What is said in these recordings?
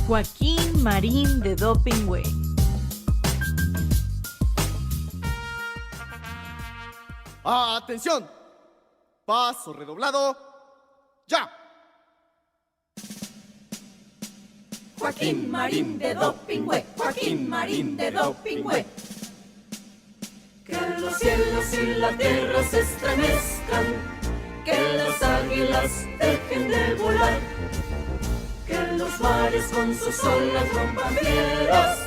Joaquín Marín de Dopingüe. ¡Atención! Paso redoblado. ¡Ya! Joaquín Marín de Dopingüe, Joaquín Marín de Dopingüe. Que los cielos y la tierra se estremezcan, que las águilas dejen de volar, que los mares con sus olas rompan piedras.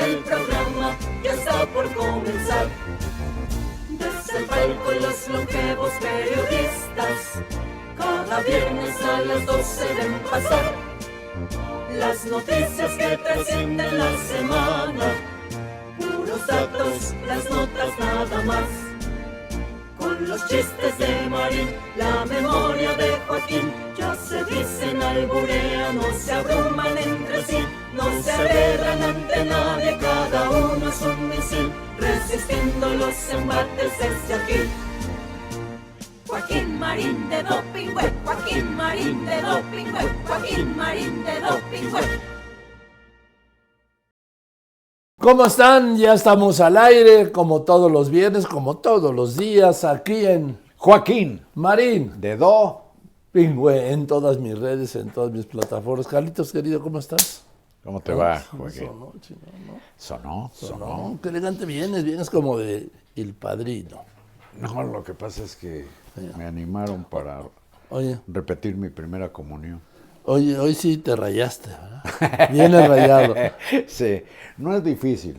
El programa ya está por comenzar. Desde el palco los longevos periodistas cada viernes a las 12 deben pasar las noticias que trascienden la semana, puros datos, las notas nada más. Con los chistes de Marín, la memoria de Joaquín, ya se dicen, alburean, no se abruman entre sí, no se alegran ante nadie, cada uno es un misil, resistiendo los embates desde aquí. Joaquín Marín de Dopingüe, Joaquín Marín de Dopingüe, Joaquín Marín de Dopingüe. ¿Cómo están? Ya estamos al aire, como todos los viernes, como todos los días, aquí en Joaquín Marín de Dopingüe, en todas mis redes, en todas mis plataformas. Carlitos, querido, ¿cómo estás? ¿Cómo te va, Joaquín? Sonó, chino, ¿no? Sonó. Qué elegante vienes como de El Padrino. No, lo que pasa es que me animaron para repetir mi primera comunión. Oye, hoy sí te rayaste, ¿verdad? Vienes rayado. Sí, no es difícil.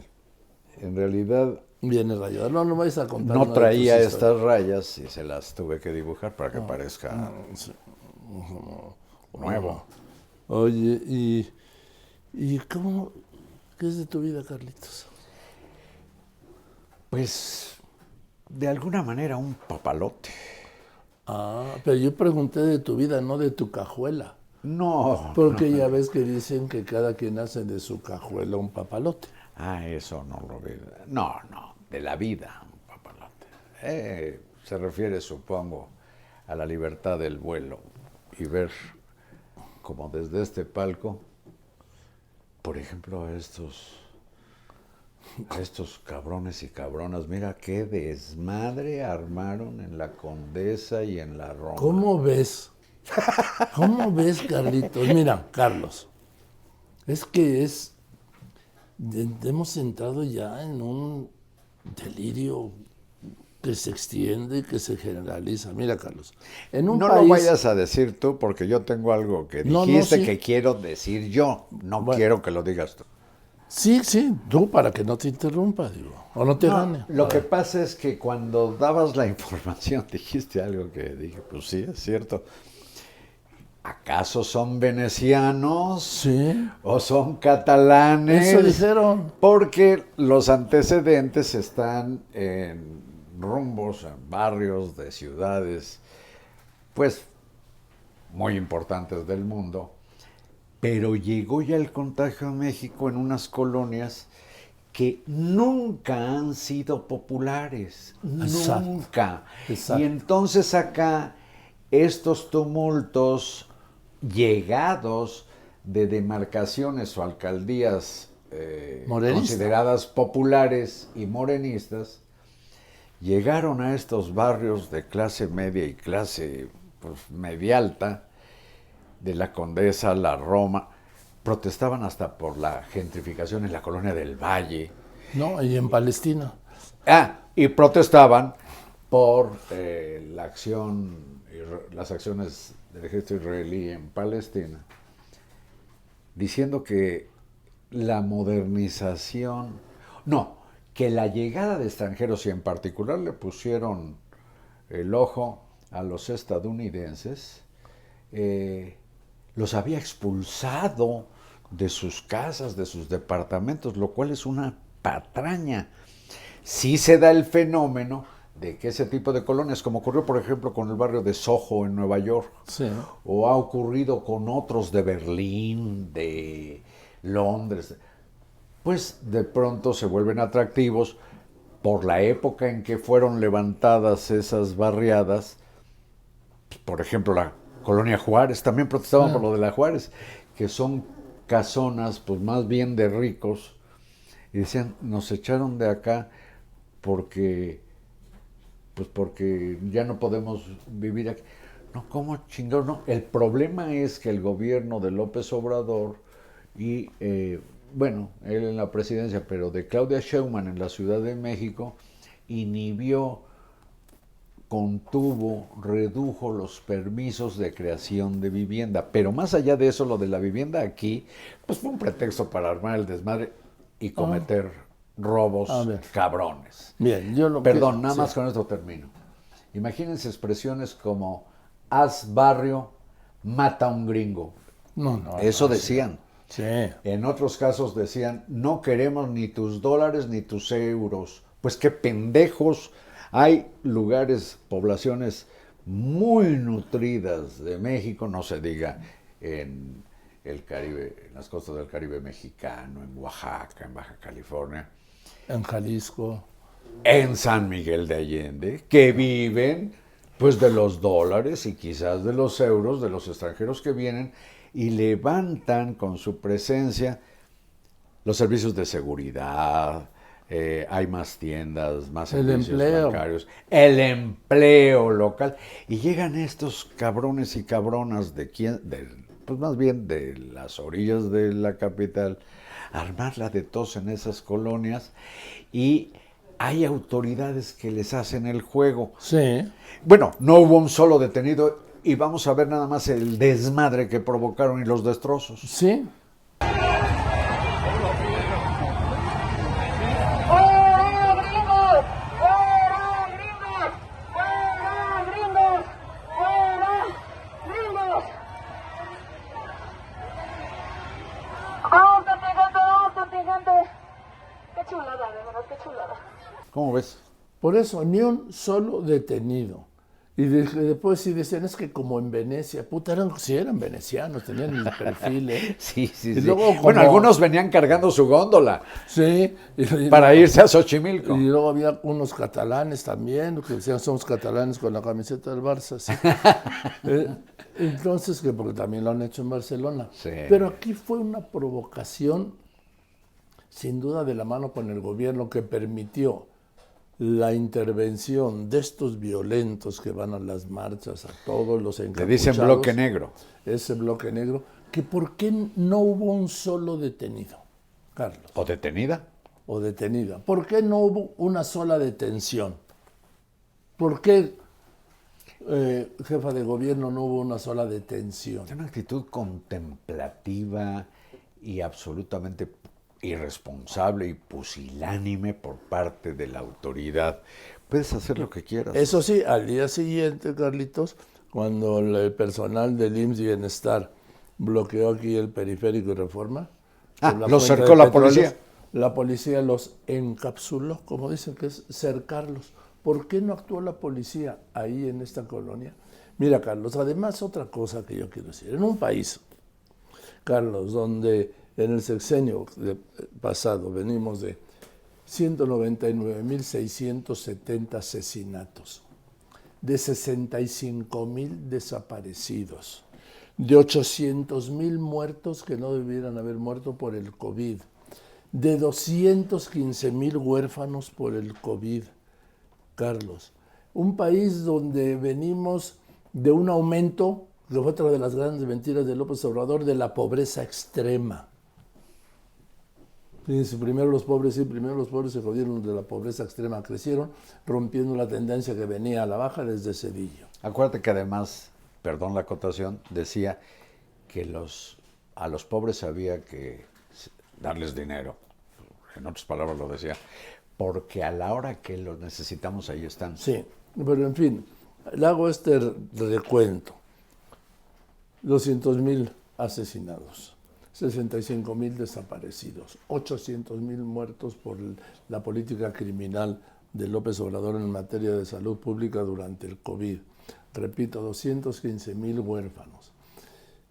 En realidad Vienes rayado. No vayas a contar. no traía estas rayas y se las tuve que dibujar para que parezca nuevo. Oye, ¿y cómo? ¿Qué es de tu vida, Carlitos? Pues, de alguna manera, un papalote. Pero yo pregunté de tu vida, no de tu cajuela. No. Porque ya ves que dicen que cada quien hace de su cajuela un papalote. Eso no lo vi. No, de la vida, un papalote. Se refiere, supongo, a la libertad del vuelo y ver como desde este palco, por ejemplo, a estos cabrones y cabronas. Mira qué desmadre armaron en la Condesa y en la Roma. ¿Cómo ves? ¿Cómo ves, Carlitos? Mira, Carlos, es que hemos entrado ya en un delirio que se extiende, que se generaliza. Mira, Carlos, en un no país... lo vayas a decir tú, porque yo tengo algo que dijiste sí. que quiero decir yo. No quiero que lo digas tú. Sí, tú, para que no te interrumpa, digo, o no te gane. Lo que pasa es que cuando dabas la información dijiste algo que dije, pues sí, es cierto. ¿Acaso son venecianos? Sí. ¿O son catalanes? Eso dijeron. Porque los antecedentes están en rumbos, en barrios de ciudades, pues, muy importantes del mundo. Pero llegó ya el contagio a México en unas colonias que nunca han sido populares. Exacto. Nunca. Exacto. Y entonces acá estos tumultos llegados de demarcaciones o alcaldías consideradas populares y morenistas, llegaron a estos barrios de clase media y clase media alta, de la Condesa, la Roma, protestaban hasta por la gentrificación en la colonia del Valle. No, y en Palestina. Y protestaban por las acciones del ejército israelí en Palestina, diciendo que la modernización, que la llegada de extranjeros, y en particular le pusieron el ojo a los estadounidenses, los había expulsado de sus casas, de sus departamentos, lo cual es una patraña. Sí se da el fenómeno de que ese tipo de colonias, como ocurrió por ejemplo con el barrio de Soho en Nueva York, sí, o ha ocurrido con otros de Berlín, de Londres, pues de pronto se vuelven atractivos por la época en que fueron levantadas esas barriadas. Por ejemplo, la Colonia Juárez, también protestaban por lo de la Juárez, que son casonas, pues más bien de ricos, y decían, nos echaron de acá porque ya no podemos vivir aquí. No, ¿cómo chingados? No, el problema es que el gobierno de López Obrador y, bueno, él en la presidencia, pero de Claudia Sheinbaum en la Ciudad de México, inhibió, contuvo, redujo los permisos de creación de vivienda. Pero más allá de eso, lo de la vivienda aquí, pues fue un pretexto para armar el desmadre y cometer robos cabrones. Bien, Perdón, nada más con esto termino. Imagínense expresiones como, haz barrio, mata a un gringo. No, eso decían. Sí. En otros casos decían, no queremos ni tus dólares ni tus euros. Pues qué pendejos. Hay lugares, poblaciones muy nutridas de México, no se diga en el Caribe, en las costas del Caribe mexicano, en Oaxaca, en Baja California, en Jalisco, en San Miguel de Allende, que viven pues de los dólares y quizás de los euros de los extranjeros que vienen y levantan con su presencia los servicios de seguridad. Hay más tiendas, más servicios bancarios, el empleo local, y llegan estos cabrones y cabronas pues más bien de las orillas de la capital, a armarla de tos en esas colonias, y hay autoridades que les hacen el juego. Sí. Bueno, no hubo un solo detenido, y vamos a ver nada más el desmadre que provocaron y los destrozos. Sí. ¿Cómo ves? Por eso, ni un solo detenido. Y después sí decían, es que como en Venecia, puta, eran venecianos, tenían el perfil, ¿eh? Sí. Y luego, bueno, algunos venían cargando su góndola. Sí. Para irse a Xochimilco. Y luego había unos catalanes también, que decían, somos catalanes con la camiseta del Barça. ¿Sí? Entonces, porque también lo han hecho en Barcelona. Sí. Pero aquí fue una provocación, sin duda de la mano con el gobierno, que permitió la intervención de estos violentos que van a las marchas, a todos los encapuchados. Le dicen bloque negro. Ese bloque negro, que por qué no hubo un solo detenido, Carlos. ¿O detenida? O detenida. ¿Por qué no hubo una sola detención? ¿Por qué, jefa de gobierno, no hubo una sola detención? Es una actitud contemplativa y absolutamente irresponsable y pusilánime por parte de la autoridad. Puedes hacer lo que quieras. Eso sí, al día siguiente, Carlitos, cuando el personal del IMSS Bienestar bloqueó aquí el Periférico y Reforma, los cercó la policía. La policía los encapsuló, como dicen que es cercarlos. ¿Por qué no actuó la policía ahí en esta colonia? Mira, Carlos, además otra cosa que yo quiero decir. En un país, Carlos, donde en el sexenio pasado venimos de 199.670 asesinatos, de 65.000 desaparecidos, de 800.000 muertos que no debieran haber muerto por el COVID, de 215.000 huérfanos por el COVID, Carlos. Un país donde venimos de un aumento, que fue otra de las grandes mentiras de López Obrador, de la pobreza extrema. Fíjense, primero los pobres se jodieron de la pobreza extrema, crecieron, rompiendo la tendencia que venía a la baja desde Cedillo. Acuérdate que además, perdón la acotación, decía que a los pobres había que darles dinero. En otras palabras lo decía, porque a la hora que los necesitamos ahí están. Sí, pero en fin, le hago este recuento. 200.000 asesinados. 65.000 desaparecidos, 800.000 muertos por la política criminal de López Obrador en materia de salud pública durante el COVID. Repito, 215.000 huérfanos.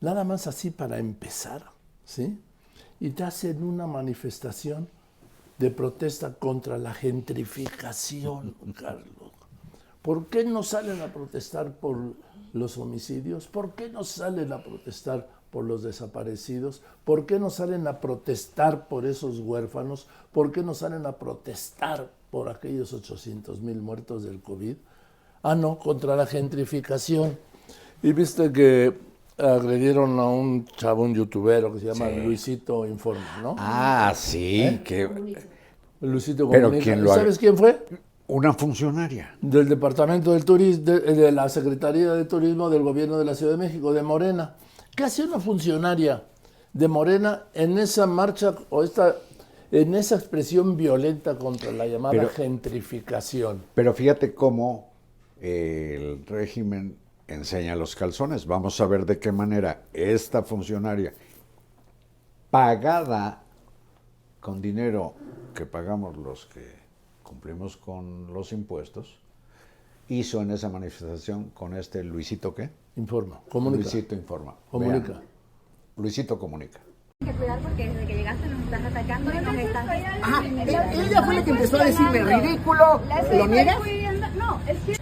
Nada más así para empezar, ¿sí? Y te hacen una manifestación de protesta contra la gentrificación, Carlos. ¿Por qué no salen a protestar por los homicidios? ¿Por qué no salen a protestar por los desaparecidos? ¿Por qué no salen a protestar por esos huérfanos? ¿Por qué no salen a protestar por aquellos 800,000 muertos del COVID? Ah, no, contra la gentrificación. Y viste que agredieron a un chavo, un youtubero que se llama Luisito Informa, ¿no? Ah, sí. Luisito Pero Comunica. ¿Sabes quién fue? Una funcionaria. Del Departamento del Turismo, de la Secretaría de Turismo del Gobierno de la Ciudad de México, de Morena. ¿Qué hacía una funcionaria de Morena en esa marcha en esa expresión violenta contra la llamada gentrificación? Pero fíjate cómo el régimen enseña los calzones. Vamos a ver de qué manera esta funcionaria, pagada con dinero que pagamos los que cumplimos con los impuestos, hizo en esa manifestación con Luisito, ¿qué? Informa, comunica. Luisito Informa. Comunica. Vean, Luisito Comunica. Hay que cuidar porque desde que llegaste nos estás atacando y nos estás... Ajá, ella fue la que empezó a decirme ridículo, ¿lo niegas? No, es que...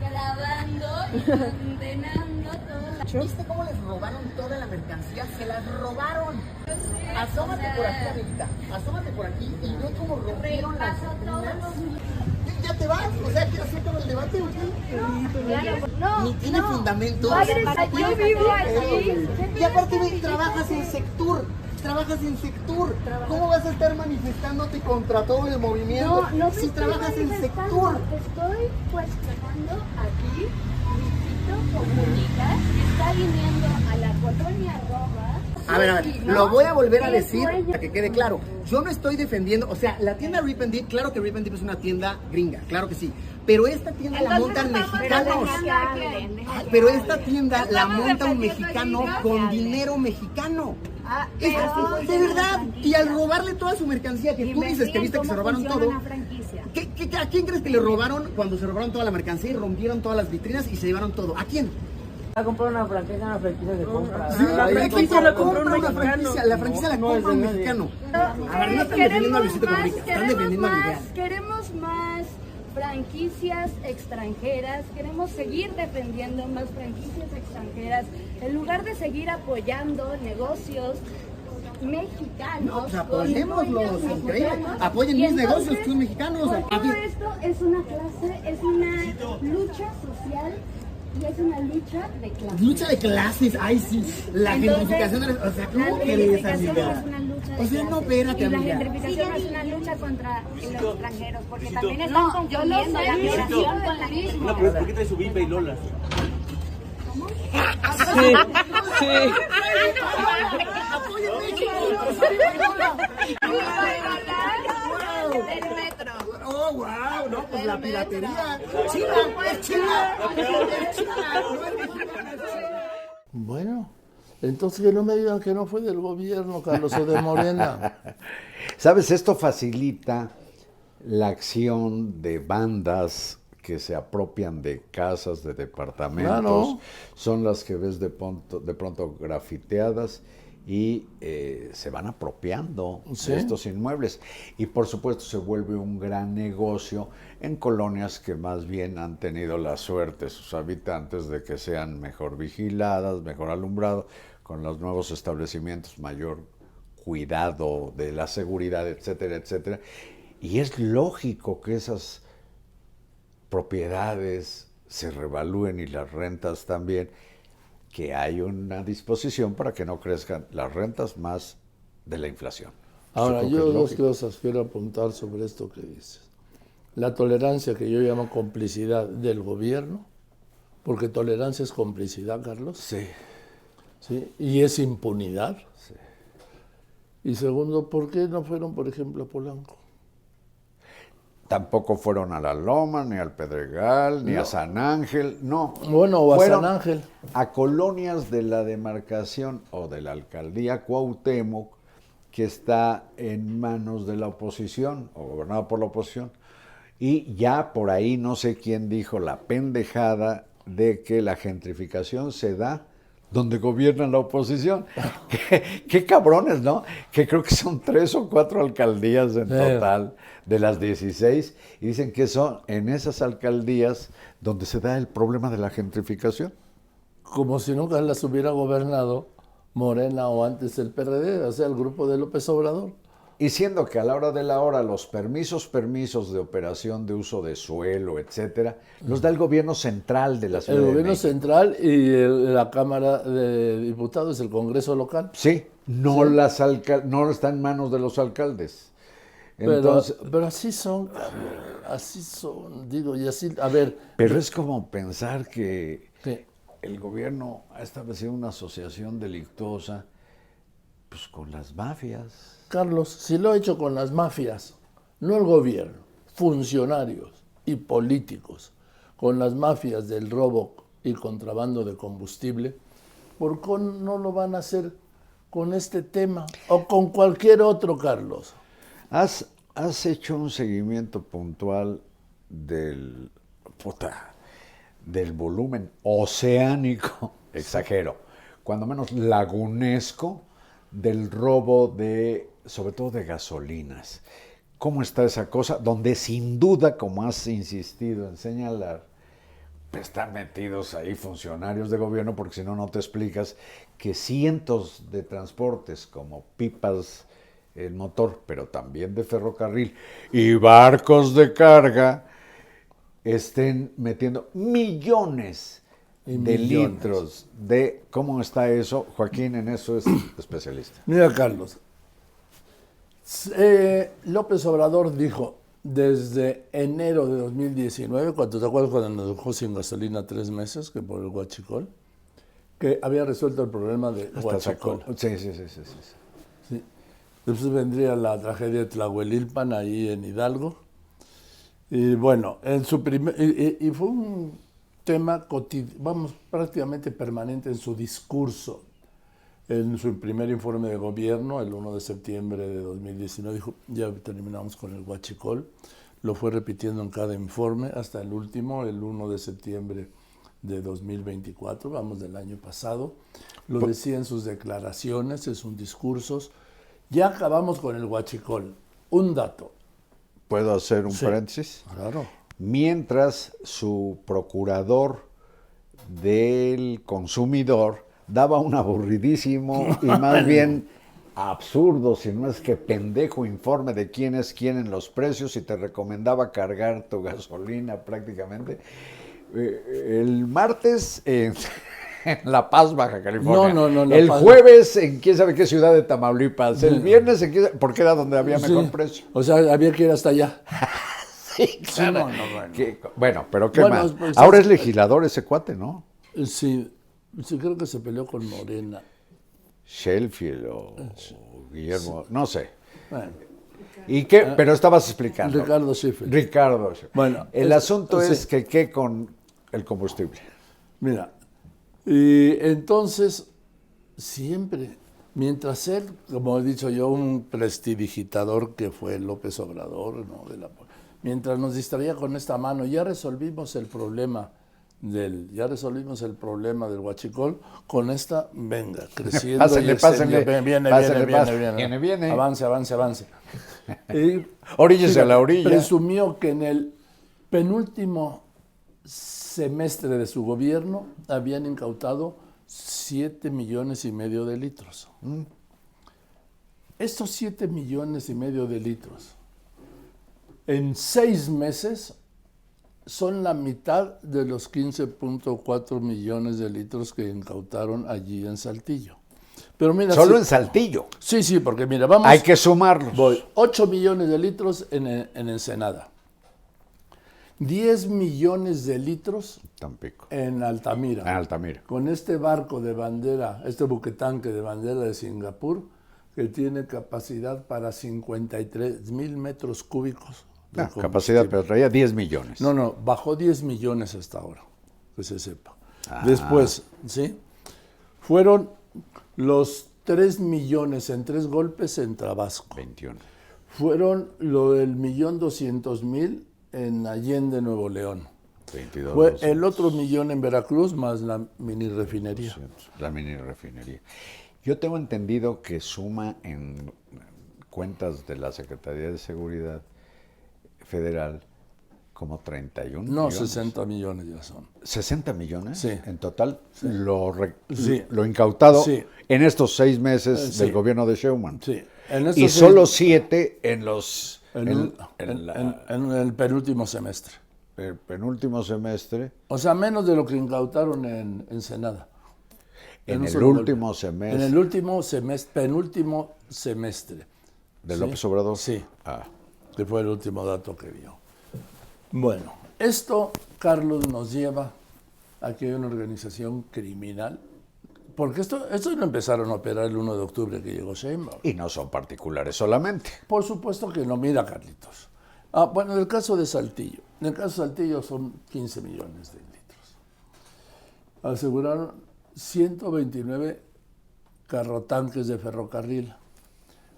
Grabando, condenando todo. ¿Viste cómo les robaron toda la mercancía? Se las robaron. Asómate por aquí, amiguita. Asómate por aquí y ve cómo rompieron las vitrinas. ¿Ya te vas? O sea, ¿quieres hacer todo el debate o qué? No, ni tiene fundamento. Yo vivo aquí. Y aparte ve, trabajas en Sectur. ¿Cómo vas a estar manifestándote contra todo el movimiento si trabajas en Sectur? Estoy cuestionando aquí, Luisito Comunica, que está viniendo a la colonia Roma. A ver, lo voy a volver a decir para que quede claro. Yo no estoy defendiendo, o sea, la tienda Rip and Dip, claro que Rip and Dip es una tienda gringa, claro que sí. Pero esta tienda la montan mexicanos. Pero esta tienda la monta un mexicano con dinero mexicano. De verdad. Y al robarle toda su mercancía, que tú dices que viste que se robaron todo. ¿A quién crees que le robaron cuando se robaron toda la mercancía y rompieron todas las vitrinas y se llevaron todo? ¿A quién? A comprar una franquicia de compra. Sí, la franquicia la compra una franquicia, la franquicia la compra un mexicano. A ver, no están defendiendo a Luisito Comunica, están defendiendo a Miguel. Queremos más franquicias extranjeras, queremos seguir defendiendo más franquicias extranjeras, en lugar de seguir apoyando negocios mexicanos. No, pues apoyémoslos, increíble. Apoyen mis negocios, que son mexicanos. Todo esto es una clase, es una lucha social. Y es una lucha de clases. Lucha de clases, ay sí. La gentrificación, o sea, ¿cómo querés, amiga? O sea, no, espérate, amiga. La gentrificación es una lucha contra los extranjeros, porque también están confundiendo la migración con la misma. No, pero ¿por qué traes su Viva y Lola? ¿Cómo? Sí. Apoyen México. Del metro. Oh, wow, no, pues la piratería. China, es China. Es China, no es mexicana, es China. Bueno, entonces que no me digan que no fue del gobierno, Carlos, o de Morena. ¿Sabes? Esto facilita la acción de bandas que se apropian de casas, de departamentos. Claro. Son las que ves de pronto grafiteadas y se van apropiando de estos inmuebles. Y por supuesto se vuelve un gran negocio en colonias que más bien han tenido la suerte, sus habitantes, de que sean mejor vigiladas, mejor alumbrado, con los nuevos establecimientos, mayor cuidado de la seguridad, etcétera, etcétera. Y es lógico que esas propiedades se revalúen y las rentas también, que hay una disposición para que no crezcan las rentas más de la inflación. Ahora, yo dos cosas quiero apuntar sobre esto que dices. La tolerancia, que yo llamo complicidad del gobierno, porque tolerancia es complicidad, Carlos. Sí. ¿Sí? Y es impunidad. Sí. Y segundo, ¿por qué no fueron, por ejemplo, a Polanco? Tampoco fueron a La Loma, ni al Pedregal, ni a San Ángel, no. Bueno, o a San Ángel. A colonias de la demarcación o de la alcaldía Cuauhtémoc, que está en manos de la oposición, o gobernada por la oposición, y ya por ahí no sé quién dijo la pendejada de que la gentrificación se da donde gobierna la oposición. Qué cabrones, ¿no? Que creo que son 3 o 4 alcaldías en total de las 16, y dicen que son en esas alcaldías donde se da el problema de la gentrificación. como si nunca las hubiera gobernado Morena o antes el PRD, o sea, el grupo de López Obrador. Y siendo que a la hora de la hora los permisos de operación de uso de suelo, etcétera, los da el gobierno central de la Ciudad El de gobierno México. central y la Cámara de Diputados, el Congreso local. Sí, no está en manos de los alcaldes. Entonces, Pero así son, así son, digo, y así, a ver. Pero es como pensar que ¿Qué? el gobierno ha establecido una asociación delictuosa pues con las mafias. Carlos, si lo ha hecho con las mafias, no el gobierno, funcionarios y políticos, con las mafias del robo y contrabando de combustible, ¿por qué no lo van a hacer con este tema o con cualquier otro, Carlos? ¿Has hecho un seguimiento puntual del volumen oceánico, exagero, cuando menos lagunesco, del robo sobre todo de gasolinas? ¿Cómo está esa cosa? Donde sin duda, como has insistido en señalar, pues están metidos ahí funcionarios de gobierno, porque si no, no te explicas que cientos de transportes como pipas, el motor, pero también de ferrocarril y barcos de carga estén metiendo millones de litros de... ¿Cómo está eso? Joaquín en eso es especialista. Mira, Carlos, López Obrador dijo desde enero de 2019, ¿te acuerdas cuando nos dejó sin gasolina 3 meses, que por el huachicol? Que había resuelto el problema de huachicol. Sí. Sí. Después vendría la tragedia de Tlahuelilpan ahí en Hidalgo. Y bueno, y fue un tema prácticamente permanente en su discurso. En su primer informe de gobierno, el 1 de septiembre de 2019, dijo, ya terminamos con el huachicol. Lo fue repitiendo en cada informe hasta el último, el 1 de septiembre de 2024, vamos, del año pasado. Lo decía en sus declaraciones, en sus discursos. Ya acabamos con el huachicol. Un dato. ¿Puedo hacer un paréntesis? Claro. Mientras su procurador del consumidor daba un aburridísimo y más bien absurdo, si no es que pendejo informe de quién es quién en los precios y te recomendaba cargar tu gasolina prácticamente. El martes en La Paz, Baja California. No, el jueves en quién sabe qué ciudad de Tamaulipas. El viernes en porque era donde había mejor precio. O sea, había que ir hasta allá. Sí, claro. Bueno, pero ¿qué más? Pues, ahora es legislador ese cuate, ¿no? Sí, creo que se peleó con Morena. Sheffield o Guillermo, no sé. Bueno. ¿Y qué? Pero estabas explicando. Ricardo Sheffield. Ricardo Sheffield. Bueno, el asunto es que ¿qué con el combustible? Mira, y entonces siempre, mientras él, como he dicho yo, un prestidigitador que fue López Obrador, ¿no? Mientras nos distraía con esta mano, ya resolvimos el problema del huachicol, con esta, venga, creciendo. Pásenle. Viene. Avance. Oríllese a la orilla. Presumió que en el penúltimo semestre de su gobierno habían incautado 7,5 millones de litros. Estos 7,5 millones de litros, en 6 meses, son la mitad de los 15.4 millones de litros que incautaron allí en Saltillo. Pero mira, ¿Solo en Saltillo? Sí, porque mira, vamos... Hay que sumarlos. 8 millones de litros en Ensenada. 10 millones de litros Tampico. En Altamira. Con este barco de bandera, este buquetanque de bandera de Singapur, que tiene capacidad para 53,000 metros cúbicos. Capacidad, pero traía 10 millones. No, bajó 10 millones hasta ahora, que se sepa. Después, ¿sí? Fueron los 3 millones en 3 golpes en Tabasco. 21. Fueron lo del 1,200,000 en Allende, Nuevo León. 22. Fue el otro 1,000,000 en Veracruz, más la mini refinería. La mini refinería. Yo tengo entendido que suma en cuentas de la Secretaría de Seguridad Federal Como 31 No, millones. 60 millones ya son. ¿60 millones? Sí. En total, Sí. lo incautado Sí. en estos 6 meses Sí. del gobierno de Sheinbaum. Sí. Y solo 7 en los... en el penúltimo semestre. el penúltimo semestre. O sea, menos de lo que incautaron en Ensenada. En un el solo último golpe. semestre. En el último semestre, penúltimo semestre. ¿De ¿Sí? López Obrador? Sí, Ah. que fue el último dato que dio. Bueno, esto, Carlos, nos lleva a que hay una organización criminal, porque esto lo empezaron a operar el 1 de octubre que llegó Sheinbaum. Y no son particulares solamente. Por supuesto que no, mira, Carlitos. Bueno, en el caso de Saltillo. En el caso de Saltillo son 15 millones de litros. Aseguraron 129 carrotanques de ferrocarril,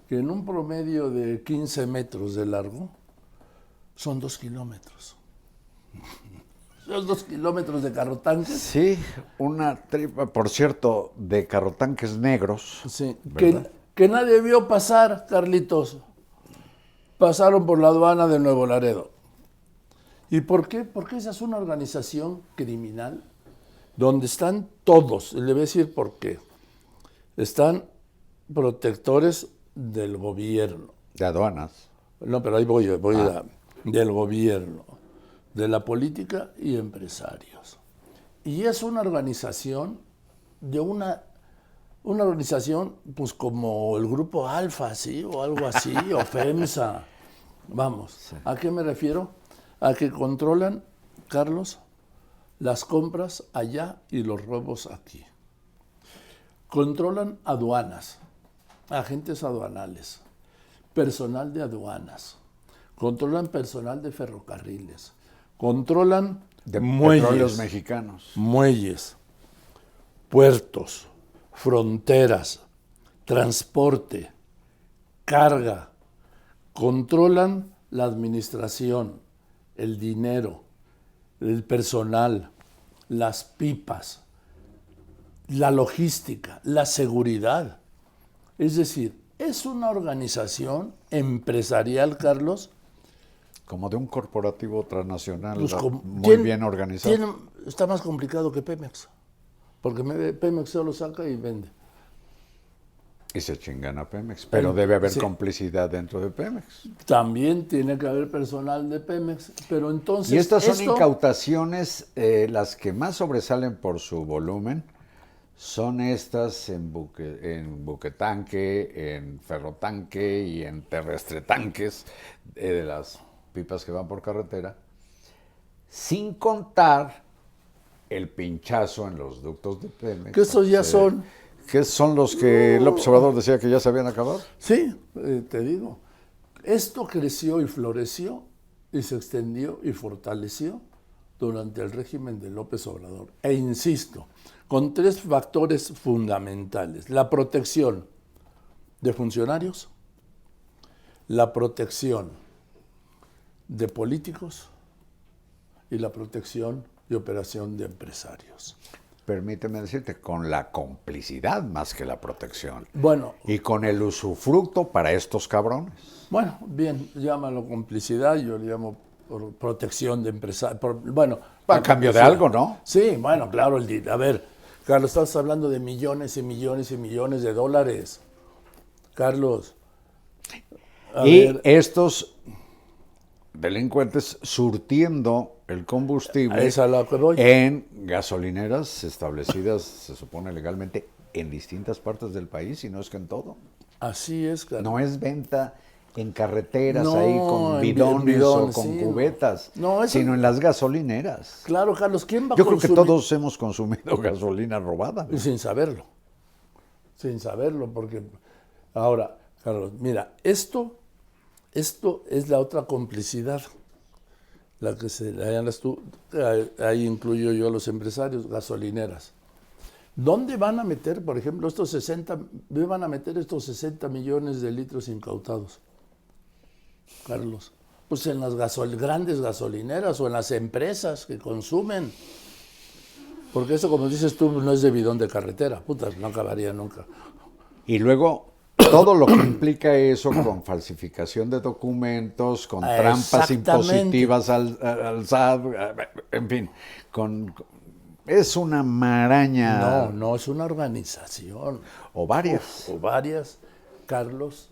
que en un promedio de 15 metros de largo son 2 kilómetros. Son 2 kilómetros de carrotanques. Sí, una tripa, por cierto, de carrotanques negros. Sí, ¿verdad? que nadie vio pasar, Carlitos. Pasaron por la aduana de Nuevo Laredo. ¿Y por qué? Porque esa es una organización criminal donde están todos, le voy a decir por qué. Están protectores del gobierno. De aduanas. No, pero ahí voy del gobierno, de la política y empresarios. Y es una organización de una organización, pues como el Grupo Alfa, ¿sí? O algo así, o FEMSA. Vamos, sí. ¿A qué me refiero? A que controlan, Carlos, las compras allá y los robos aquí. Controlan aduanas, agentes aduanales, personal de aduanas, controlan personal de ferrocarriles, controlan de muelles, petróleos mexicanos, muelles, puertos, fronteras, transporte, carga, controlan la administración, el dinero, el personal, las pipas, la logística, la seguridad. Es decir, es una organización empresarial, Carlos. Como de un corporativo transnacional, Pues muy bien organizado. Está más complicado que Pemex, porque Pemex solo saca y vende. Y se chingan a Pemex, pero debe haber complicidad dentro de Pemex. También tiene que haber personal de Pemex, pero entonces... Y estas son incautaciones, las que más sobresalen por su volumen, son estas en buquetanque, en ferrotanque y en terrestre tanques, de las pipas que van por carretera, sin contar el pinchazo en los ductos de Pemex. Que estos ya son... ¿Qué son los que López Obrador decía que ya se habían acabado? Sí, te digo. Esto creció y floreció y se extendió y fortaleció durante el régimen de López Obrador. E insisto, con 3 factores fundamentales. La protección de funcionarios, la protección de políticos y la protección y operación de empresarios. Permíteme decirte, con la complicidad más que la protección. Bueno. Y con el usufructo para estos cabrones. Bueno, bien, llámalo complicidad, yo le llamo protección de empresarios. Bueno. A cambio de algo, ¿no? Sí, bueno, claro. A ver, Carlos, estás hablando de millones y millones y millones de dólares. Carlos. Y estos delincuentes surtiendo el combustible en gasolineras establecidas, se supone legalmente, en distintas partes del país, y no es que en todo. Así es, Carlos. No es venta en carreteras ahí con bidones o con cubetas, sino en las gasolineras. Claro, Carlos, ¿quién va a consumir? Yo creo que todos hemos consumido gasolina robada, ¿no? Y sin saberlo. Sin saberlo, porque... Ahora, Carlos, mira, esto es la otra complicidad, la que ahí incluyo yo a los empresarios, gasolineras. ¿Dónde van a meter, por ejemplo, ¿dónde van a meter estos 60 millones de litros incautados, Carlos? Pues en las grandes gasolineras o en las empresas que consumen. Porque eso, como dices tú, no es de bidón de carretera, puta, no acabaría nunca. Y luego todo lo que implica eso, con falsificación de documentos, con trampas impositivas al SAT, en fin, es una maraña. No, es una organización. O varias. O varias, Carlos,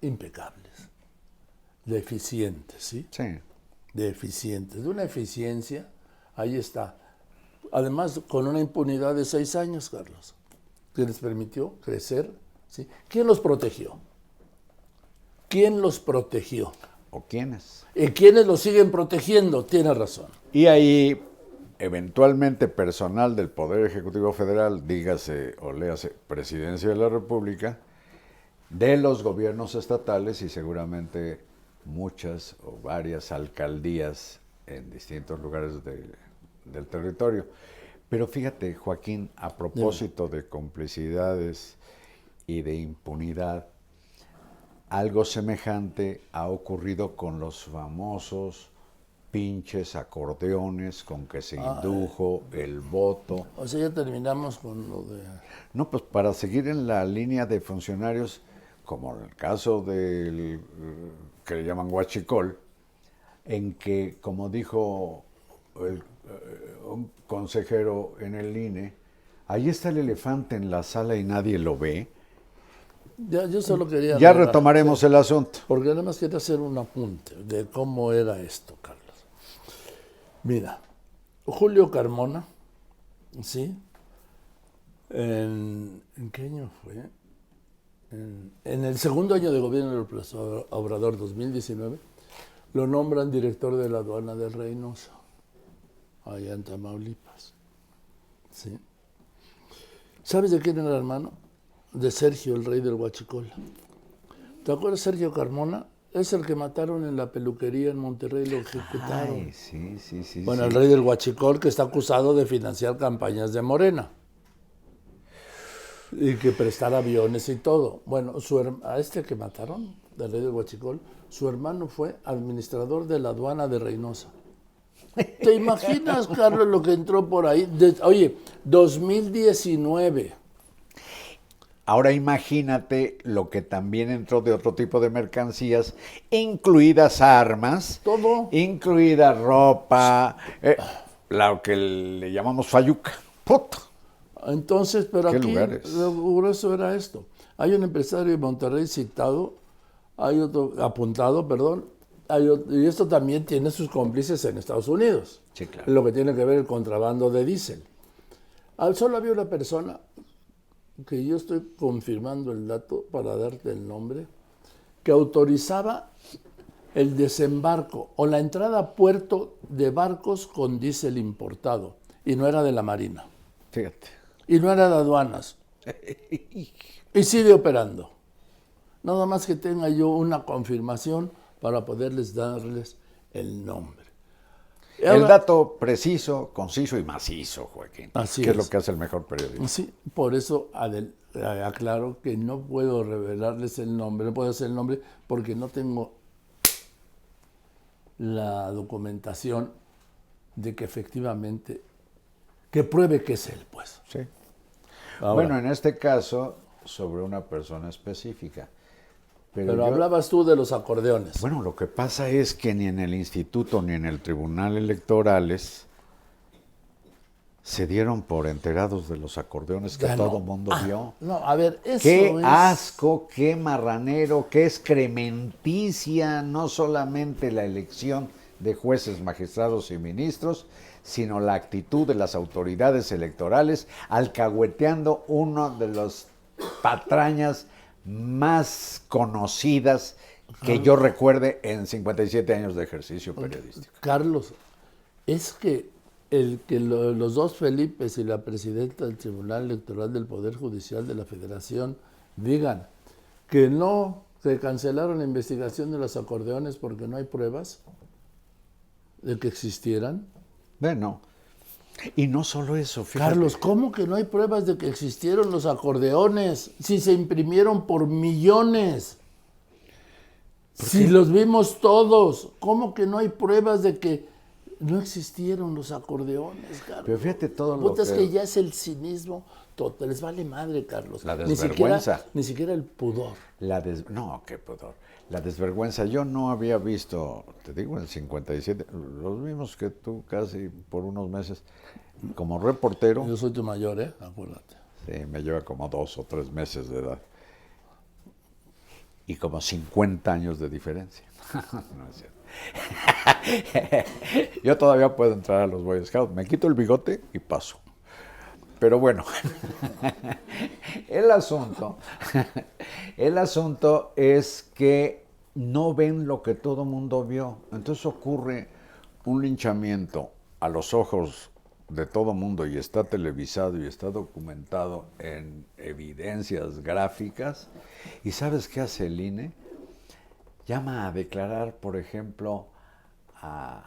impecables, deficientes, ¿sí? Sí. Deficientes, de una eficiencia, ahí está. Además, con una impunidad de 6 años, Carlos, que les permitió crecer, ¿sí? ¿Quién los protegió? ¿Quién los protegió? ¿O quiénes? ¿Y quiénes los siguen protegiendo? Tiene razón. Y ahí, eventualmente, personal del Poder Ejecutivo Federal, dígase o léase Presidencia de la República, de los gobiernos estatales y seguramente muchas o varias alcaldías en distintos lugares del territorio. Pero fíjate, Joaquín, a propósito de complicidades y de impunidad, algo semejante ha ocurrido con los famosos pinches acordeones con que se indujo el voto. O sea, ya terminamos con lo de... No, pues para seguir en la línea de funcionarios, como en el caso del que le llaman huachicol, en que, como dijo un consejero en el INE, ahí está el elefante en la sala y nadie lo ve. Yo solo quería... Ya retomaremos el asunto. Porque además quería hacer un apunte de cómo era esto, Carlos. Mira, Julio Carmona, ¿sí? ¿En qué año fue? En el segundo año de gobierno del López Obrador, 2019, lo nombran director de la aduana de Reynosa, allá en Tamaulipas. ¿Sí? ¿Sabes de quién era hermano? De Sergio, el rey del huachicol. ¿Te acuerdas, Sergio Carmona? Es el que mataron en la peluquería en Monterrey, lo ejecutaron. Ay, sí. Bueno, sí. el rey del huachicol, que está acusado de financiar campañas de Morena. Y que prestar aviones y todo. Bueno, a este que mataron, del rey del huachicol, su hermano fue administrador de la aduana de Reynosa. ¿Te imaginas, Carlos, lo que entró por ahí? Oye, 2019. Ahora imagínate lo que también entró de otro tipo de mercancías, incluidas armas, todo, incluida ropa, lo que le llamamos fayuca. ¡Puta! Entonces, pero ¿qué aquí lugares? Lo grueso era esto. Hay un empresario de Monterrey citado, hay otro apuntado, perdón, y esto también tiene sus cómplices en Estados Unidos. Sí, claro. Lo que tiene que ver el contrabando de diésel. Solo había una persona, que yo estoy confirmando el dato para darte el nombre, que autorizaba el desembarco o la entrada a puerto de barcos con diésel importado, y no era de la Marina. Fíjate. Y no era de aduanas. Y sigue operando. Nada más que tenga yo una confirmación para poderles darles el nombre. El dato preciso, conciso y macizo, Joaquín. Así que es lo que hace el mejor periodismo. Sí, por eso aclaro que no puedo revelarles el nombre, no puedo hacer el nombre porque no tengo la documentación de que efectivamente, que pruebe que es él, pues. Sí. Ahora, bueno, en este caso, sobre una persona específica. Pero hablabas tú de los acordeones. Bueno, lo que pasa es que ni en el instituto ni en el tribunal electorales se dieron por enterados de los acordeones que todo el mundo vio. No, a ver, eso qué asco, qué marranero, qué excrementicia, no solamente la elección de jueces, magistrados y ministros, sino la actitud de las autoridades electorales alcahueteando uno de las patrañas más conocidas que yo recuerde en 57 años de ejercicio periodístico. Carlos, es que los dos Felipes y la presidenta del Tribunal Electoral del Poder Judicial de la Federación digan que cancelaron la investigación de los acordeones porque no hay pruebas de que existieran. Bueno, y no solo eso, fíjate. Carlos, ¿cómo que no hay pruebas de que existieron los acordeones? Si se imprimieron por millones. Si los vimos todos. ¿Cómo que no hay pruebas de que no existieron los acordeones, Carlos. Pero fíjate todo lo Es que ya es el cinismo, les vale madre, Carlos. La desvergüenza. Ni siquiera el pudor. No, qué pudor. La desvergüenza. Yo no había visto, te digo, en el 57, los mismos que tú casi por unos meses, como reportero. Yo soy tu mayor, acuérdate. Sí, me lleva como 2 o 3 meses de edad. Y como 50 años de diferencia. No es cierto. Yo todavía puedo entrar a los Boy Scouts, me quito el bigote y paso. Pero bueno, el asunto es que no ven lo que todo mundo vio. Entonces ocurre un linchamiento a los ojos de todo mundo y está televisado y está documentado en evidencias gráficas. ¿Y sabes qué hace el INE? Llama a declarar, por ejemplo, a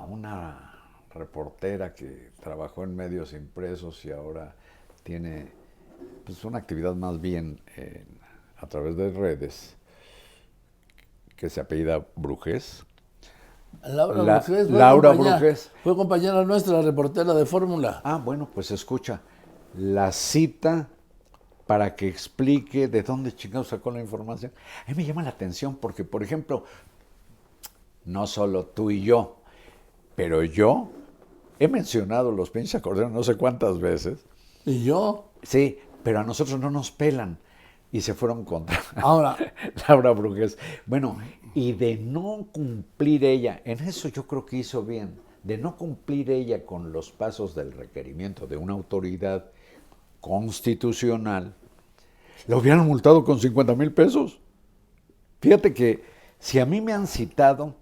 una reportera que trabajó en medios impresos y ahora tiene pues, una actividad más bien a través de redes, que se apellida Brujés. Laura Brujés. Fue compañera nuestra, reportera de Fórmula. Ah, bueno, pues escucha, la cita para que explique de dónde chingados sacó la información. A mí me llama la atención porque, por ejemplo, no solo tú y yo, pero yo he mencionado los pinches acordeones no sé cuántas veces. ¿Y yo? Sí, pero a nosotros no nos pelan. Y se fueron contra ahora Laura Brujés. Bueno, y de no cumplir ella, en eso yo creo que hizo bien, de no cumplir ella con los pasos del requerimiento de una autoridad constitucional, lo hubieran multado con 50,000 pesos. Fíjate que si a mí me han citado,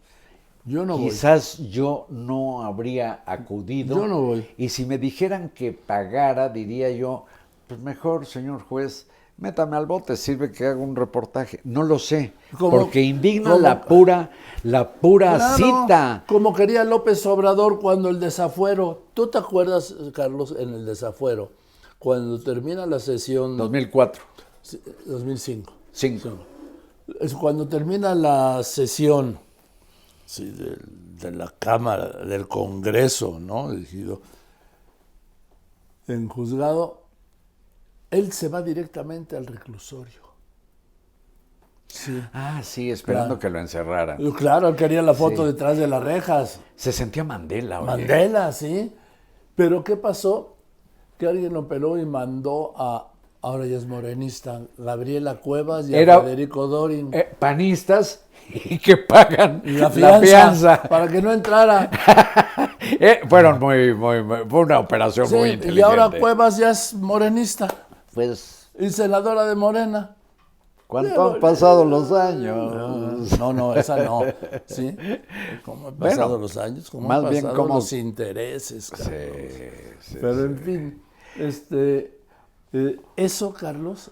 yo no quizás yo no habría acudido. Yo no voy. Y si me dijeran que pagara, diría yo, pues mejor, señor juez, métame al bote, sirve que haga un reportaje. No lo sé, porque indigna la pura claro, cita. Como quería López Obrador cuando el desafuero. ¿Tú te acuerdas, Carlos, en el desafuero? Cuando termina la sesión... 2004. 2005. 5. Es cuando termina la sesión de la Cámara, del Congreso, ¿no? Elegido en juzgado, él se va directamente al reclusorio. Sí. Ah, sí, esperando que lo encerraran. Claro, él quería la foto detrás de las rejas. Se sentía Mandela. Oye. Mandela, sí. Pero ¿qué pasó? Que alguien lo peló y mandó a, ahora ya es morenista, Gabriela Cuevas y a Federico Dorin. Panistas y que pagan la fianza. Para que no entrara. Fueron fue una operación muy inteligente. Y ahora Cuevas ya es morenista. Pues. Y senadora de Morena. ¿Cuánto han pasado los años? No, esa no. ¿Sí? ¿Cómo han pasado los años? ¿Cómo han pasado los intereses? Sí, pero en fin, eso, Carlos,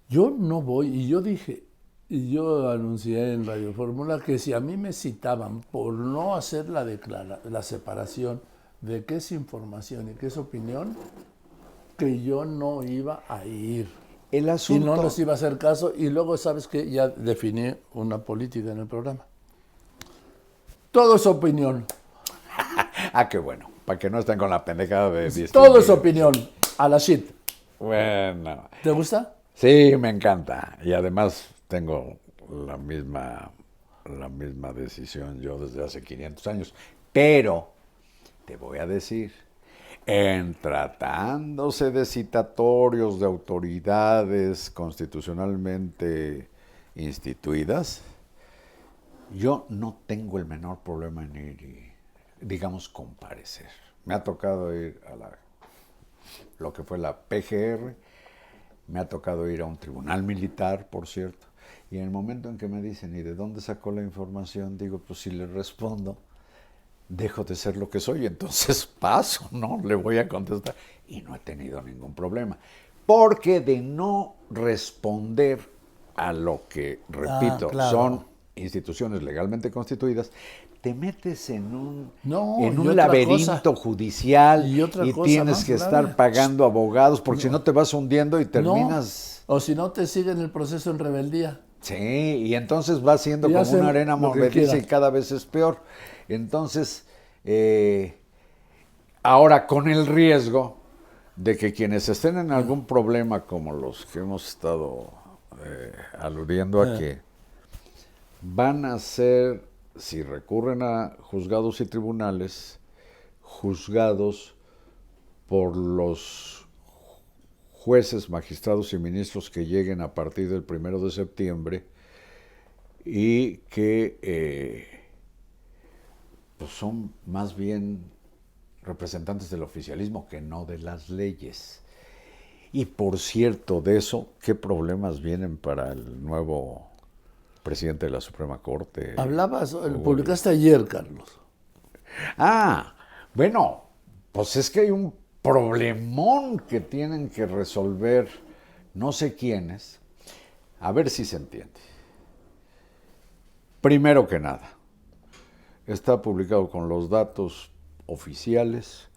yo no voy. Y yo dije, y yo anuncié en Radio Fórmula que si a mí me citaban por no hacer la separación de qué es información y qué es opinión, que yo no iba a ir. El asunto... Y no les iba a hacer caso. Y luego, ¿sabes qué? Ya definí una política en el programa. Todo es opinión. Ah, qué bueno. Para que no estén con la pendejada de distinguir. Todo es opinión. A la shit. Bueno. ¿Te gusta? Sí, me encanta. Y además tengo la misma decisión yo desde hace 500 años. Pero, te voy a decir... En tratándose de citatorios de autoridades constitucionalmente instituidas, yo no tengo el menor problema en ir y, digamos, comparecer. Me ha tocado ir a lo que fue la PGR, me ha tocado ir a un tribunal militar, por cierto, y en el momento en que me dicen, ¿y de dónde sacó la información? Digo, pues si le respondo, dejo de ser lo que soy, entonces paso, ¿no? Le voy a contestar. Y no he tenido ningún problema. Porque de no responder a lo que, repito, son instituciones legalmente constituidas, te metes en un laberinto judicial y tienes que estar pagando abogados, porque si no te vas hundiendo y terminas... No. O si no te siguen el proceso en rebeldía. Sí, y entonces va siendo Y como hacen una arena lo que movediza y quieran. cada vez es peor. Entonces, ahora con el riesgo de que quienes estén en algún problema, como los que hemos estado aludiendo a que van a ser, si recurren a juzgados y tribunales, juzgados por los jueces, magistrados y ministros que lleguen a partir del 1 de septiembre y que pues son más bien representantes del oficialismo que no de las leyes. Y por cierto, de eso, ¿qué problemas vienen para el nuevo presidente de la Suprema Corte? Hablabas, publicaste ayer, Carlos. Bueno, pues es que hay un problemón que tienen que resolver no sé quiénes. A ver si se entiende. Primero que nada, está publicado con los datos oficiales.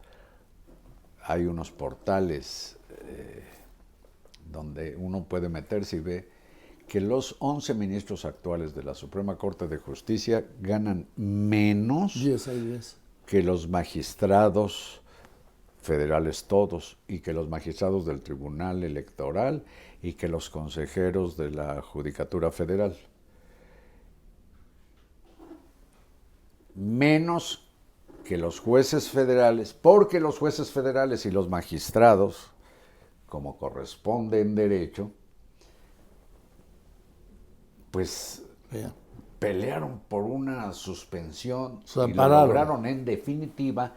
Hay unos portales donde uno puede meterse y ve que los 11 ministros actuales de la Suprema Corte de Justicia ganan menos que los magistrados federales todos, y que los magistrados del Tribunal Electoral y que los consejeros de la Judicatura Federal. Menos que los jueces federales, porque los jueces federales y los magistrados, como corresponde en derecho, pues pelearon por una suspensión y lo lograron en definitiva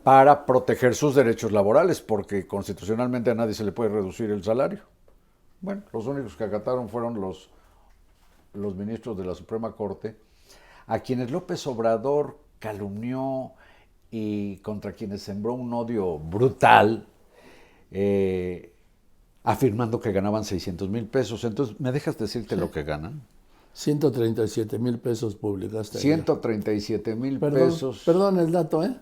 para proteger sus derechos laborales, porque constitucionalmente a nadie se le puede reducir el salario. Bueno, los únicos que acataron fueron los ministros de la Suprema Corte, a quienes López Obrador calumnió y contra quienes sembró un odio brutal, afirmando que ganaban 600,000 pesos. Entonces, ¿me dejas decirte lo que ganan? 137,000 pesos publicaste. 137,000 pesos. Perdón el dato, ¿eh?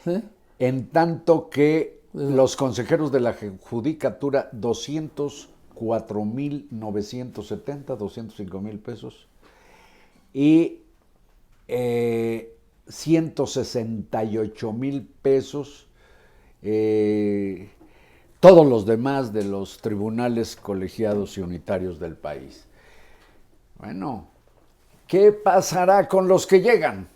¿Sí? En tanto que los consejeros de la Judicatura, 204,970, 205,000 pesos. Y 168,000 pesos todos los demás de los tribunales colegiados y unitarios del país. Bueno, ¿qué pasará con los que llegan?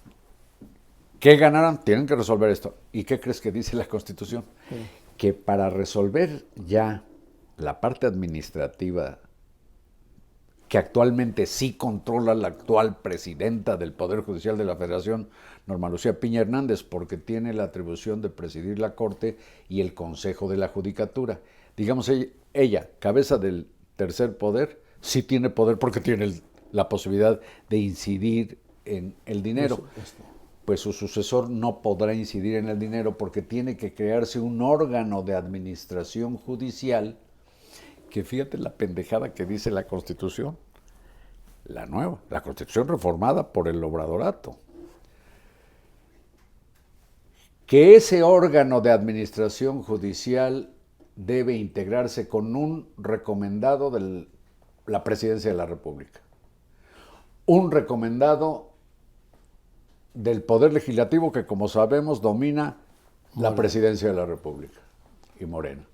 ¿Qué ganarán? Tienen que resolver esto. ¿Y qué crees que dice la Constitución? Sí. Que para resolver ya la parte administrativa, que actualmente sí controla la actual presidenta del Poder Judicial de la Federación, Norma Lucía Piña Hernández, porque tiene la atribución de presidir la Corte y el Consejo de la Judicatura. Digamos, ella, cabeza del tercer poder, sí tiene poder porque tiene la posibilidad de incidir en el dinero. Pues su sucesor no podrá incidir en el dinero porque tiene que crearse un órgano de administración judicial, que fíjate la pendejada que dice la Constitución, la nueva, la Constitución reformada por el Obradorato, que ese órgano de administración judicial debe integrarse con un recomendado de la Presidencia de la República, un recomendado del Poder Legislativo que, como sabemos, domina la Presidencia de la República y Morena,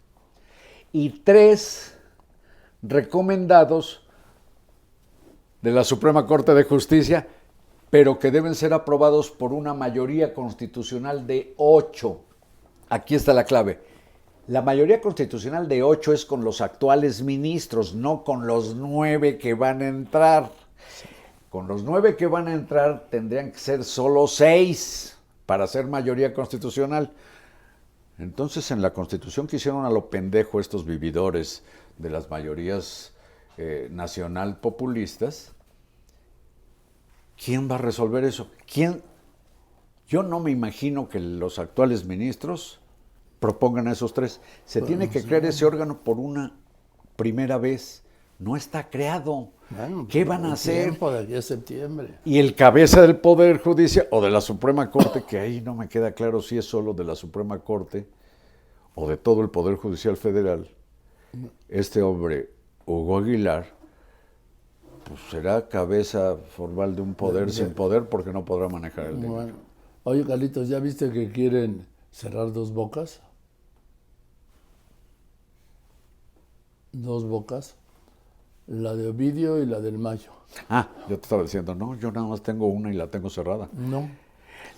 y 3 recomendados de la Suprema Corte de Justicia, pero que deben ser aprobados por una mayoría constitucional de 8. Aquí está la clave. La mayoría constitucional de 8 es con los actuales ministros, no con los 9 que van a entrar. Con los 9 que van a entrar tendrían que ser solo 6 para ser mayoría constitucional. Entonces, en la Constitución que hicieron a lo pendejo estos vividores de las mayorías nacional populistas, ¿quién va a resolver eso? ¿Quién? Yo no me imagino que los actuales ministros propongan a esos 3. Se tiene que crear ese órgano por una primera vez. No está creado. Bueno, ¿qué van a hacer? De aquí a septiembre. Y el cabeza del Poder Judicial o de la Suprema Corte, que ahí no me queda claro si es solo de la Suprema Corte o de todo el Poder Judicial Federal, este hombre, Hugo Aguilar, pues será cabeza formal de un poder sin poder porque no podrá manejar el dinero. Bueno. Oye, Carlitos, ¿ya viste que quieren cerrar 2 bocas? 2 bocas. La de Ovidio y la del Mayo. Ah, yo te estaba diciendo, no, yo nada más tengo una y la tengo cerrada. No.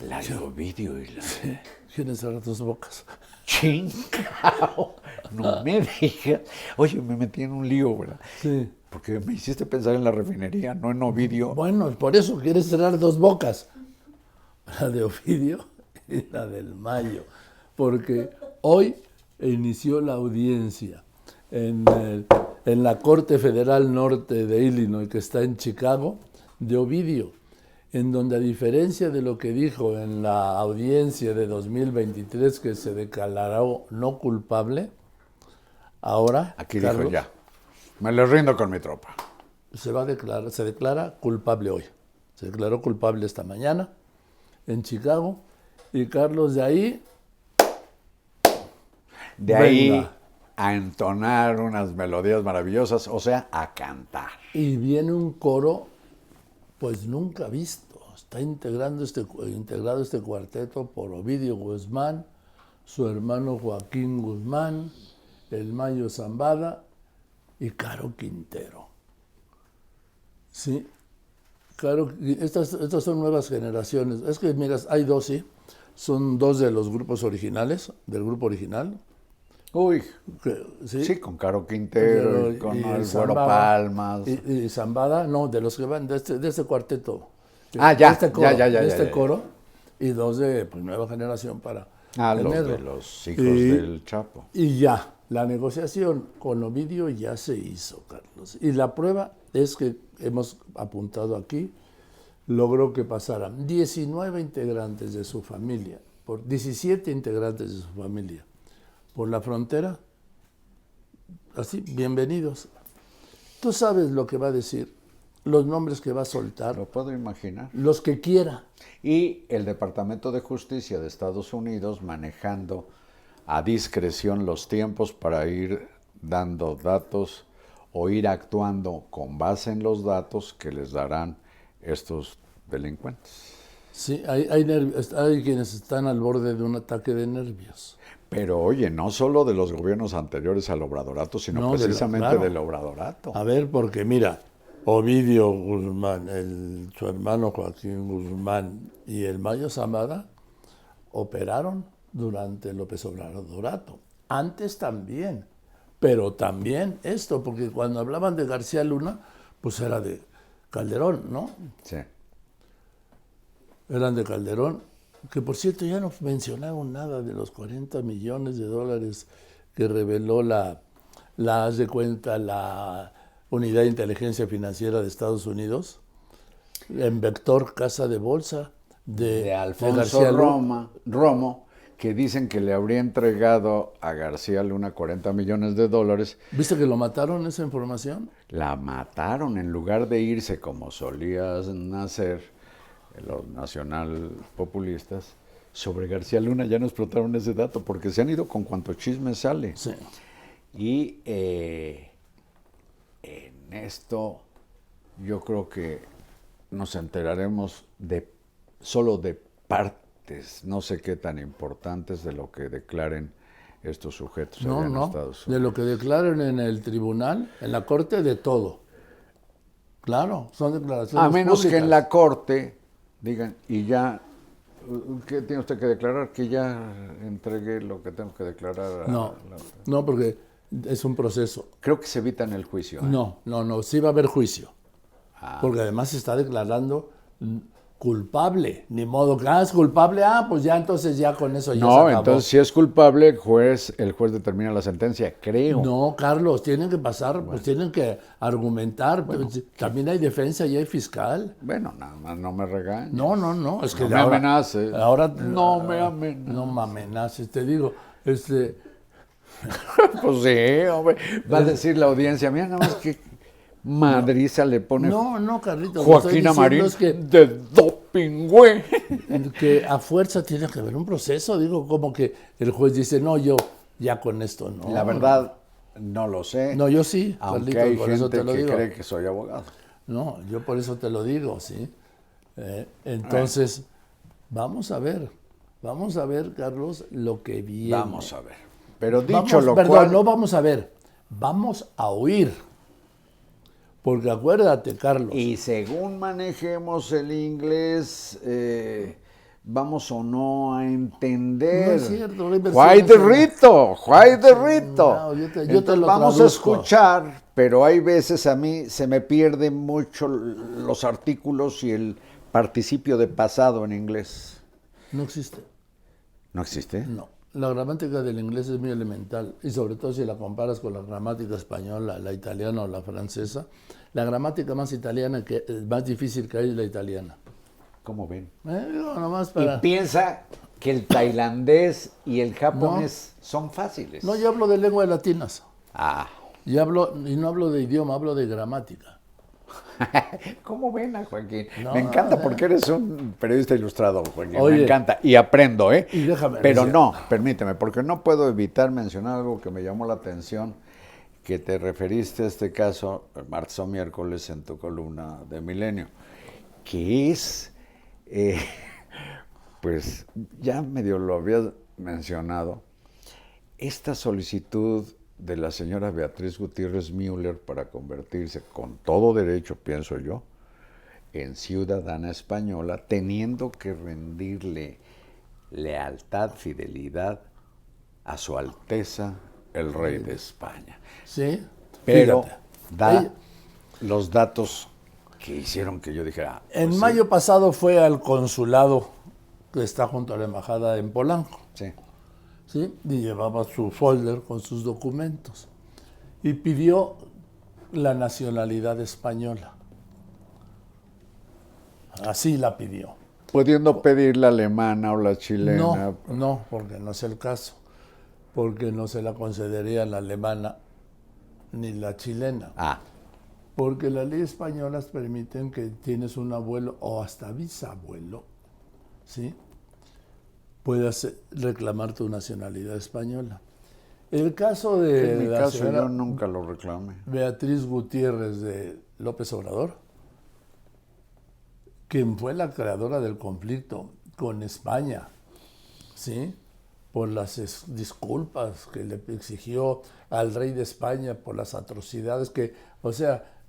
La de Ovidio y la de... Quieren cerrar 2 bocas. ¡Chingao! No me digas. Oye, me metí en un lío, ¿verdad? Sí. Porque me hiciste pensar en la refinería, no en Ovidio. Bueno, por eso quieres cerrar 2 bocas. La de Ovidio y la del Mayo. Porque hoy inició la audiencia en la Corte Federal Norte de Illinois, que está en Chicago, de Ovidio, en donde, a diferencia de lo que dijo en la audiencia de 2023, que se declaró no culpable, ahora, Aquí Carlos, dijo ya, me le rindo con mi tropa. se declara culpable hoy. Se declaró culpable esta mañana en Chicago, y Carlos, de ahí... De ahí a entonar unas melodías maravillosas, o sea, a cantar. Y viene un coro, pues nunca visto. Está integrado este cuarteto por Ovidio Guzmán, su hermano Joaquín Guzmán, el Mayo Zambada y Caro Quintero. Sí, Caro, estas son nuevas generaciones. Es que, miras, hay 2, sí. Son 2 de los grupos originales, del grupo original. Uy, ¿sí? Sí, con Caro Quintero, con el Güero Palmas. Y Zambada, no, de los que van de este cuarteto. Ah, ya, de este coro, ya. De este coro, y 2 de nueva generación para tenerlo. Los hijos del Chapo. Y ya, la negociación con Ovidio ya se hizo, Carlos. Y la prueba es que hemos apuntado aquí, logró que pasaran 19 integrantes de su familia, 17 integrantes de su familia, por la frontera, así, bienvenidos. Tú sabes lo que va a decir, los nombres que va a soltar. Lo puedo imaginar. Los que quiera. Y el Departamento de Justicia de Estados Unidos manejando a discreción los tiempos para ir dando datos o ir actuando con base en los datos que les darán estos delincuentes. Sí, hay quienes están al borde de un ataque de nervios. Pero oye, no solo de los gobiernos anteriores al obradorato, sino precisamente del obradorato. A ver, porque mira, Ovidio Guzmán, su hermano Joaquín Guzmán y el Mayo Zambada operaron durante el López Obradorato. Antes también, pero también esto, porque cuando hablaban de García Luna, pues era de Calderón, ¿no? Sí. Eran de Calderón, que por cierto ya no mencionaron nada de los 40 millones de dólares que reveló la Unidad de Inteligencia Financiera de Estados Unidos, en Vector Casa de Bolsa, de Alfonso Romo, que dicen que le habría entregado a García Luna 40 millones de dólares. ¿Viste que lo mataron esa información? La mataron en lugar de irse como solían hacer los nacional populistas. Sobre García Luna ya no explotaron ese dato porque se han ido con cuanto chisme sale. Sí. Y en esto yo creo que nos enteraremos solo de partes, no sé qué tan importantes de lo que declaren estos sujetos allá en Estados Unidos. De lo que declaren en el tribunal, en la corte, de todo. Claro, son declaraciones a menos públicas. que en la corte digan, y ya, ¿qué tiene usted que declarar? Que ya entregué lo que tengo que declarar. No, porque es un proceso. Creo que se evitan el juicio. No, sí va a haber juicio. Porque además se está declarando culpable. Ni modo que es culpable, pues ya entonces ya con eso ya se acabó. Entonces si es culpable, el juez determina la sentencia, creo. No, Carlos, tienen que pasar, pues tienen que argumentar. También hay defensa y hay fiscal. Bueno, nada más no me regañes. No, es que no me amenaces. Ahora no me amenaces. No me amenaces, te digo, Pues sí, hombre. Va a decir la audiencia, mira, nada más que madriza le pone. No, Carlitos. Joaquín Amarín de doping, güey. Que a fuerza tiene que haber un proceso, digo, como que el juez dice, no, yo ya con esto no. La verdad, no lo sé. No, yo sí, aunque Carlitos, hay por eso gente te lo que digo. cree que soy abogado. No, yo por eso te lo digo, ¿sí? Entonces, vamos a ver, Carlos, lo que viene. Vamos a ver. Pero dicho lo cual... Perdón, no vamos a ver, vamos a oír. Porque acuérdate, Carlos. Y según manejemos el inglés, vamos o no a entender. No es cierto, Why the rito. No, yo te Entonces, lo vamos traduzco. a escuchar, pero hay veces a mí se me pierden mucho los artículos y el participio de pasado en inglés. No existe. ¿No existe? No. La gramática del inglés es muy elemental y sobre todo si la comparas con la gramática española, la italiana o la francesa, la gramática más difícil que hay es la italiana. ¿Cómo ven? Nomás para... Y piensa que el tailandés y el japonés son fáciles. No, yo hablo de lenguas latinas. Y no hablo de idioma, hablo de gramática. ¿Cómo ven a Joaquín? No, me encanta porque eres un periodista ilustrado, Joaquín. Oye, me encanta. Y aprendo, ¿eh? Y déjame Pero decir, no, permíteme, porque no puedo evitar mencionar algo que me llamó la atención, que te referiste a este caso martes o miércoles en tu columna de Milenio, que es, pues ya medio lo habías mencionado, esta solicitud de la señora Beatriz Gutiérrez Müller para convertirse, con todo derecho, pienso yo, en ciudadana española, teniendo que rendirle lealtad, fidelidad a su Alteza, el Rey de España. Sí, pero fíjate. da los datos que hicieron que yo dijera... En mayo pasado fue al consulado que está junto a la embajada en Polanco. Sí. ¿Sí? Y llevaba su folder con sus documentos y pidió la nacionalidad española. Así la pidió. Pudiendo pedir la alemana o la chilena. No, porque no es el caso, porque no se la concedería la alemana ni la chilena. Porque las leyes españolas permiten que tienes un abuelo o hasta bisabuelo, ¿sí? Puedas reclamar tu nacionalidad española. El caso de En mi la caso señora yo nunca lo reclamé. Beatriz Gutiérrez de López Obrador, quien fue la creadora del conflicto con España, ¿sí? Por las disculpas que le exigió al rey de España por las atrocidades que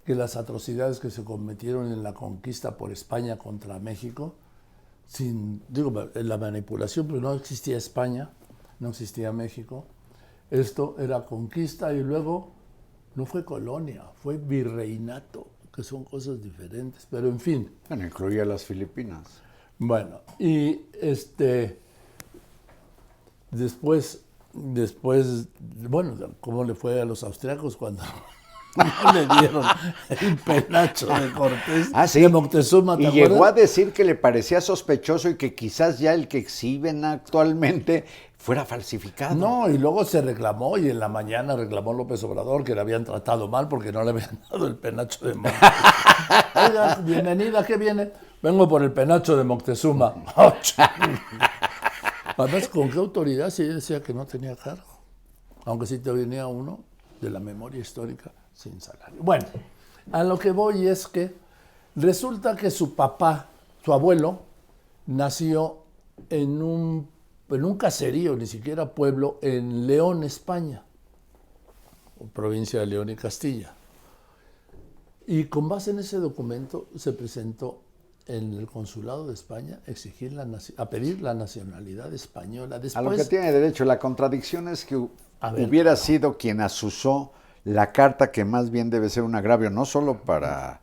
las atrocidades que se cometieron en la conquista por España contra México, la manipulación, pero no existía España, no existía México. Esto era conquista y luego no fue colonia, fue virreinato, que son cosas diferentes, pero en fin. Bueno, incluía las Filipinas. Bueno, y después, bueno, ¿cómo le fue a los austriacos cuando no le dieron el penacho de Cortés, sí. de Moctezuma? ¿te Y acuerdas? llegó a decir que le parecía sospechoso y que quizás ya el que exhiben actualmente fuera falsificado. No, y luego se reclamó, y en la mañana reclamó López Obrador que le habían tratado mal porque no le habían dado el penacho de Moctezuma. Oiga, bienvenida, ¿qué viene? Vengo por el penacho de Moctezuma. Además, ¿con qué autoridad si ella decía que no tenía cargo? Aunque sí te venía uno de la memoria histórica sin salario. Bueno, a lo que voy es que resulta que su papá, su abuelo, nació en un caserío, ni siquiera pueblo, en León, España, provincia de León y Castilla. Y con base en ese documento se presentó en el consulado de España a pedir la nacionalidad española. Después, a lo que tiene derecho. La contradicción es que hubiera sido quien asusó la carta, que más bien debe ser un agravio, no solo para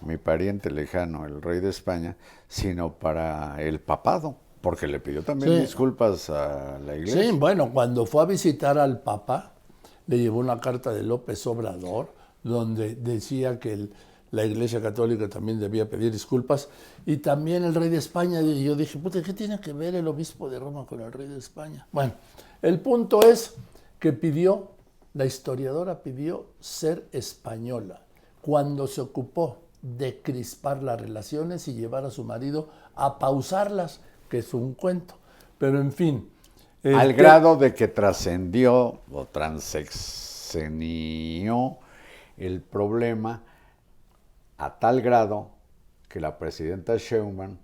mi pariente lejano, el rey de España, sino para el papado, porque le pidió también disculpas a la iglesia. Sí, bueno, cuando fue a visitar al Papa, le llevó una carta de López Obrador, donde decía que la Iglesia Católica también debía pedir disculpas, y también el rey de España. Y yo dije, puta, ¿qué tiene que ver el obispo de Roma con el rey de España? Bueno, el punto es que la historiadora pidió ser española, cuando se ocupó de crispar las relaciones y llevar a su marido a pausarlas, que es un cuento. Pero en fin. Al grado de que trascendió o transexenió el problema a tal grado que la presidenta Sheinbaum,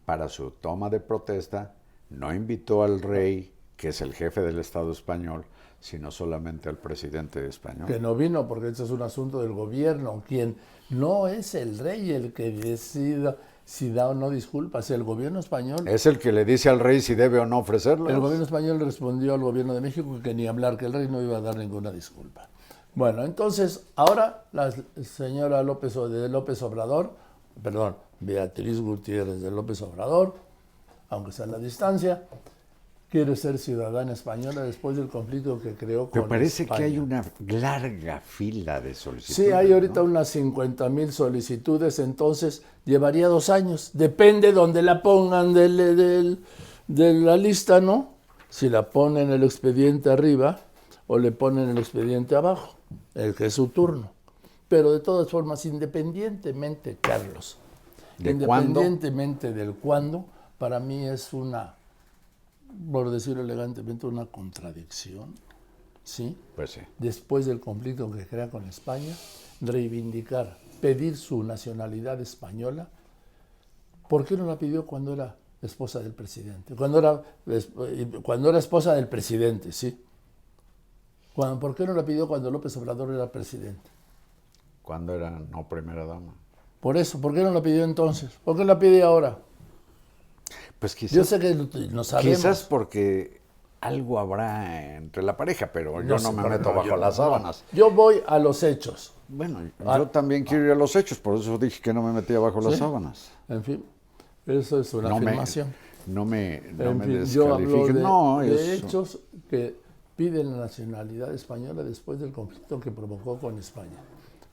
para su toma de protesta, no invitó al rey, que es el jefe del Estado español, sino solamente al presidente español. Que no vino, porque eso es un asunto del gobierno. Quien no es el rey el que decida si da o no disculpas, el gobierno español. Es el que le dice al rey si debe o no ofrecerlo. El gobierno español respondió al gobierno de México que ni hablar, que el rey no iba a dar ninguna disculpa. Bueno, entonces, ahora la señora López Obrador, perdón, Beatriz Gutiérrez de López Obrador, aunque sea a la distancia, quiere ser ciudadana española después del conflicto que creó con Pero parece España. que hay una larga fila de solicitudes. Sí, hay ahorita ¿no? unas 50,000 solicitudes, entonces llevaría 2 años. Depende donde la pongan de la lista, ¿no? Si la ponen el expediente arriba o le ponen el expediente abajo, el que es su turno. Pero de todas formas, independientemente, Carlos, independientemente del cuándo, para mí es una, por decirlo elegantemente, una contradicción, ¿sí? Pues sí. Después del conflicto que crea con España, reivindicar, pedir su nacionalidad española. ¿Por qué no la pidió cuando era esposa del presidente? Cuando era esposa del presidente, ¿sí? ¿Por qué no la pidió cuando López Obrador era presidente? Cuando era no primera dama. Por eso, ¿por qué no la pidió entonces? ¿Por qué la pide ahora? Pues quizás, yo sé que no sabemos. Quizás porque algo habrá entre la pareja, pero yo no me meto bajo las sábanas. Yo voy a los hechos. Bueno, yo también quiero ir a los hechos, por eso dije que no me metía bajo las sábanas. En fin, eso es una afirmación. No me yo hablo descalifiquen. de hechos que piden la nacionalidad española después del conflicto que provocó con España.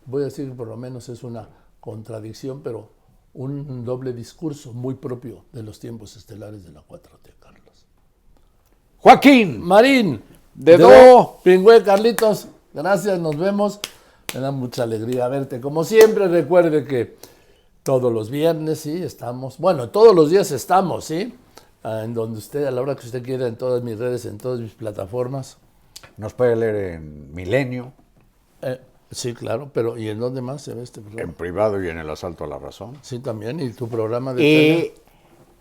Voy a decir que por lo menos es una contradicción, pero un doble discurso muy propio de los tiempos estelares de la 4T, Carlos. Joaquín Marín, Dedo Pingüe, Carlitos, gracias, nos vemos. Me da mucha alegría verte. Como siempre, recuerde que todos los viernes, sí, estamos, bueno, todos los días estamos, sí, en donde usted, a la hora que usted quiera, en todas mis redes, en todas mis plataformas. Nos puede leer en Milenio. Sí, claro, pero ¿y en dónde más se ve este programa? En privado y en El Asalto a la Razón. Sí, también, y tu programa de tele.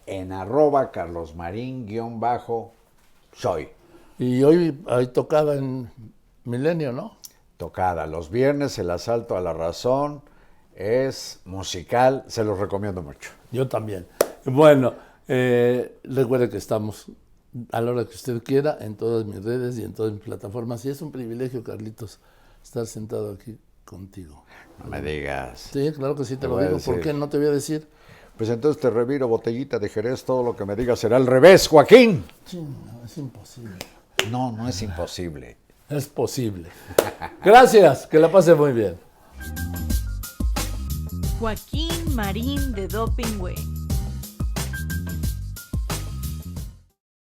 En @carlosmarin_soy. Y hoy hay tocada en Milenio, ¿no? Tocada. Los viernes El Asalto a la Razón es musical, se los recomiendo mucho. Yo también. Bueno, recuerde que estamos a la hora que usted quiera en todas mis redes y en todas mis plataformas. Y es un privilegio, Carlitos, estar sentado aquí contigo. No me digas. Sí, claro que sí te lo digo. ¿Por qué no te voy a decir? Pues entonces te reviro botellita de Jerez, todo lo que me digas será al revés, Joaquín. Sí, no, es imposible. No es imposible. Es posible. Gracias, que la pase muy bien. Joaquín Marín de Dopingüe.